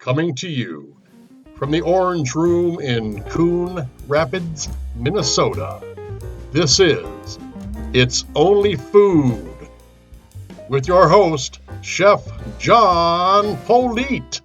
coming to you from the Orange Room in Coon Rapids, Minnesota. This is It's Only Food with your host, Chef John Politte.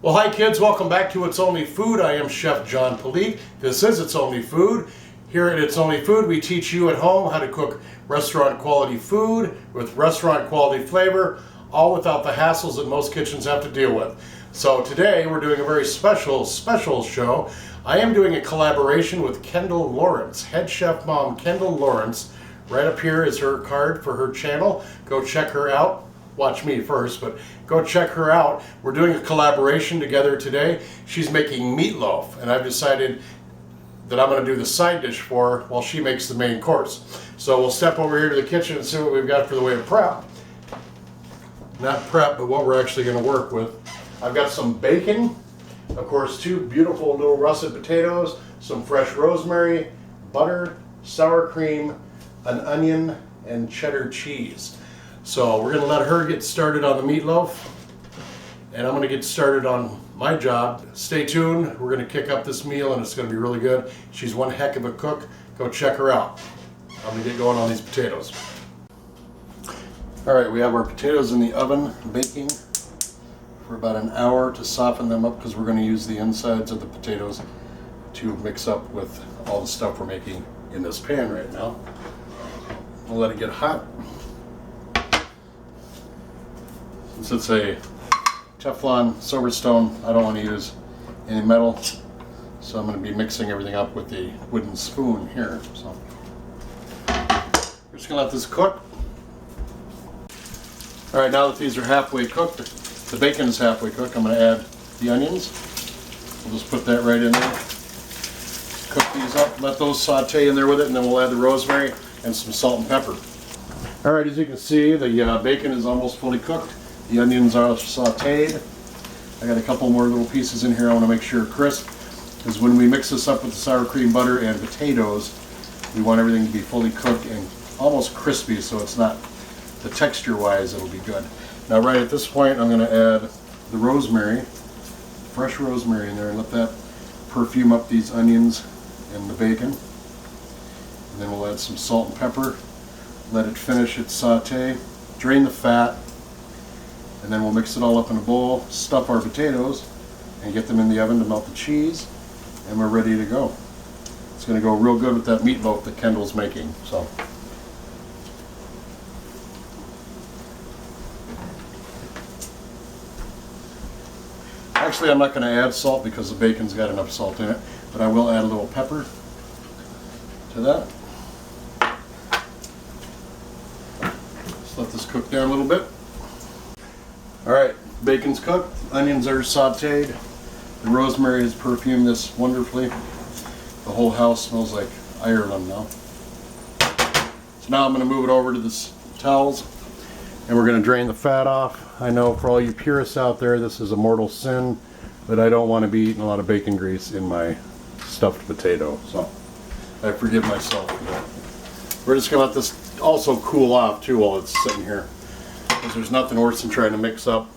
Well, hi kids, welcome back to It's Only Food. I am Chef John Politte. This is It's Only Food. Here at It's Only Food, we teach you at home how to cook restaurant quality food with restaurant quality flavor, all without the hassles that most kitchens have to deal with. So today we're doing a very special show. I am doing a collaboration with Kendall Lawrence, head chef mom Kendall Lawrence. Right up here is her card for her channel. Go check her out. Watch me first, but go check her out. We're doing a collaboration together today. She's making meatloaf, and I've decided that I'm going to do the side dish for her while she makes the main course. So we'll step over here to the kitchen and see what we've got for the way of prep. Not prep, but what we're actually going to work with. I've got some bacon, of course, 2 beautiful little russet potatoes, some fresh rosemary, butter, sour cream, an onion, and cheddar cheese. So we're going to let her get started on the meatloaf, and I'm going to get started on my job. Stay tuned. We're going to kick up this meal, and it's going to be really good. She's one heck of a cook. Go check her out. I'm going to get going on these potatoes. All right, we have our potatoes in the oven baking for about an hour to soften them up, because we're going to use the insides of the potatoes to mix up with all the stuff we're making in this pan right now. We'll let it get hot. Since it's a Teflon Silverstone, I don't want to use any metal, so I'm going to be mixing everything up with the wooden spoon here. So we're just going to let this cook. All right, now that these are halfway cooked, the bacon is halfway cooked, I'm going to add the onions. We'll just put that right in there. Cook these up, let those saute in there with it, and then we'll add the rosemary and some salt and pepper. All right, as you can see, the bacon is almost fully cooked. The onions are sauteed. I got a couple more little pieces in here I want to make sure crisp, because when we mix this up with the sour cream, butter, and potatoes, we want everything to be fully cooked and almost crispy, so it's not, the texture-wise, it'll be good. Now, right at this point, I'm going to add the rosemary, fresh rosemary in there, and let that perfume up these onions and the bacon. And then we'll add some salt and pepper, let it finish its saute, drain the fat, and then we'll mix it all up in a bowl, stuff our potatoes, and get them in the oven to melt the cheese, and we're ready to go. It's going to go real good with that meatloaf that Kendall's making. So, actually, I'm not going to add salt because the bacon's got enough salt in it, but I will add a little pepper to that. Just let this cook down a little bit. All right, bacon's cooked, onions are sauteed, the rosemary has perfumed this wonderfully. The whole house smells like Ireland now. So now I'm going to move it over to the towels, and we're going to drain the fat off. I know for all you purists out there, this is a mortal sin, but I don't want to be eating a lot of bacon grease in my stuffed potato, so I forgive myself for that. We're just going to let this also cool off too while it's sitting here, because there's nothing worse than trying to mix up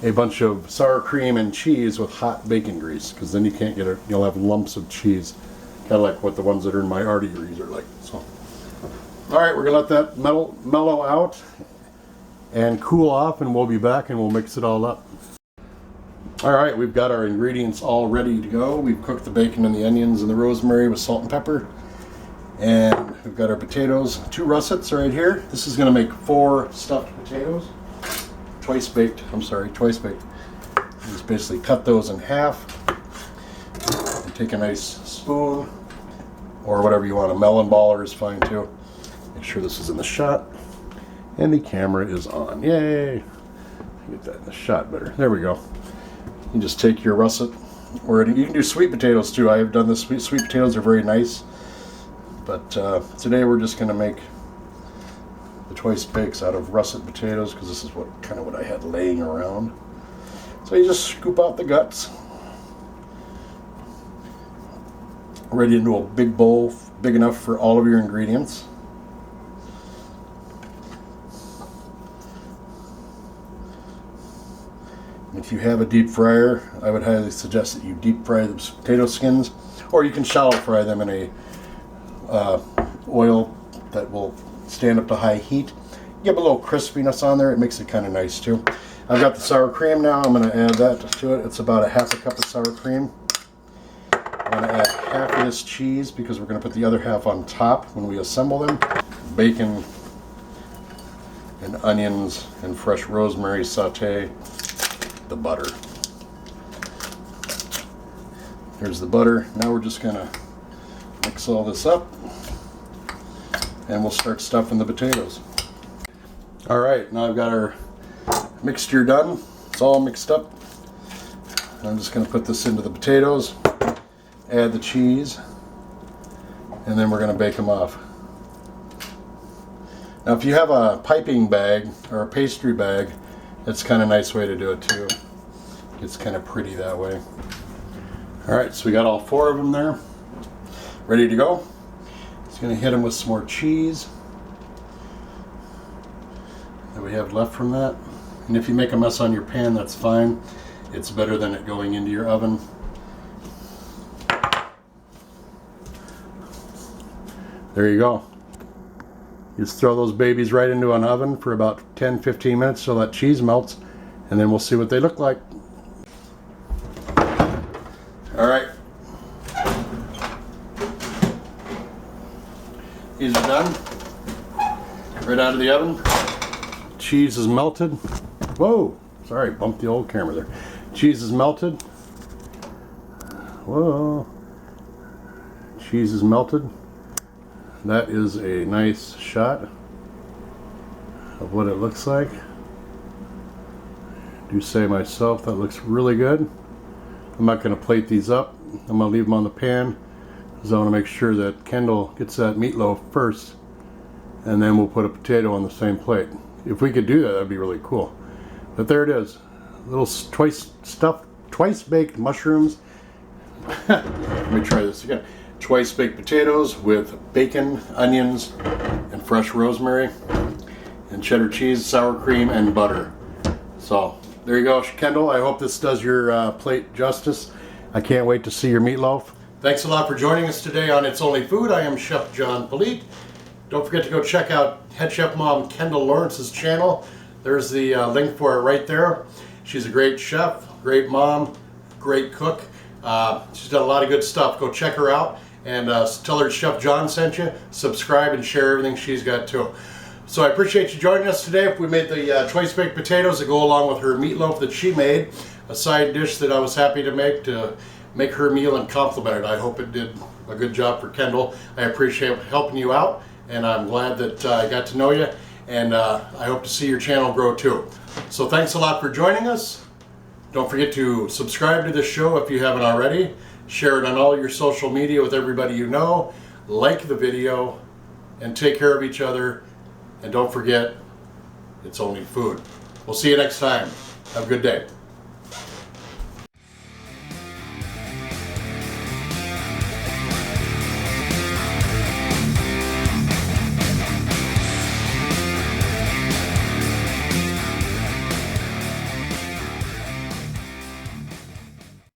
a bunch of sour cream and cheese with hot bacon grease, because then you can't get it. You'll have lumps of cheese, kind of like what the ones that are in my arteries are like. So, all right, we're gonna let that mellow out and cool off, and we'll be back and we'll mix it all up. All right, we've got our ingredients all ready to go. We've cooked the bacon and the onions and the rosemary with salt and pepper. And we've got our potatoes, 2 russets right here. This is going to make 4 stuffed potatoes. Twice baked. Just basically cut those in half. And take a nice spoon, or whatever you want. A melon baller is fine too. Make sure this is in the shot. And the camera is on. Yay! Get that in the shot better. There we go. You just take your russet. Or you can do sweet potatoes too. I have done this. Sweet potatoes are very nice. But today we're just going to make the choice bakes out of russet potatoes because this is kind of what I had laying around. So you just scoop out the guts. Ready into a big bowl, big enough for all of your ingredients. If you have a deep fryer, I would highly suggest that you deep fry the potato skins, or you can shallow fry them in a oil that will stand up to high heat. Give a little crispiness on there. It makes it kind of nice too. I've got the sour cream now. I'm going to add that to it. It's about a half a cup of sour cream. I'm going to add half of this cheese because we're going to put the other half on top when we assemble them. Bacon and onions and fresh rosemary saute. The butter. Here's the butter. Now we're just going to mix all this up and we'll start stuffing the potatoes. Alright, now I've got our mixture done. It's all mixed up. I'm just going to put this into the potatoes, add the cheese, and then we're going to bake them off. Now if you have a piping bag or a pastry bag, it's kind of a nice way to do it too. It's kind of pretty that way. Alright, so we got all 4 of them there. Ready to go. Just going to hit them with some more cheese that we have left from that. And if you make a mess on your pan, that's fine. It's better than it going into your oven. There you go. You just throw those babies right into an oven for about 10-15 minutes so that cheese melts, and then we'll see what they look like. Alright. These are done. Right out of the oven. Cheese is melted. Whoa! Sorry, bumped the old camera there. Cheese is melted. Whoa. Cheese is melted. That is a nice shot of what it looks like. I do say myself, that looks really good. I'm not going to plate these up. I'm going to leave them on the pan because I want to make sure that Kendall gets that meatloaf first, and then we'll put a potato on the same plate. If we could do that, that'd be really cool. But there it is. Little twice baked mushrooms. Let me try this again. Twice baked potatoes with bacon, onions, and fresh rosemary, and cheddar cheese, sour cream, and butter. So there you go, Kendall. I hope this does your plate justice. I can't wait to see your meatloaf. Thanks a lot for joining us today on It's Only Food. I am Chef John Politte. Don't forget to go check out Head Chef Mom Kendall Lawrence's channel. There's the link for it right there. She's a great chef, great mom, great cook. She's done a lot of good stuff. Go check her out and tell her Chef John sent you. Subscribe and share everything she's got too. So I appreciate you joining us today. We made the twice baked potatoes that go along with her meatloaf that she made. A side dish that I was happy to make her meal and compliment it. I hope it did a good job for Kendall. I appreciate helping you out, and I'm glad that I got to know you, and I hope to see your channel grow too. So thanks a lot for joining us. Don't forget to subscribe to this show if you haven't already. Share it on all your social media with everybody you know. Like the video, and take care of each other. And don't forget, it's only food. We'll see you next time. Have a good day.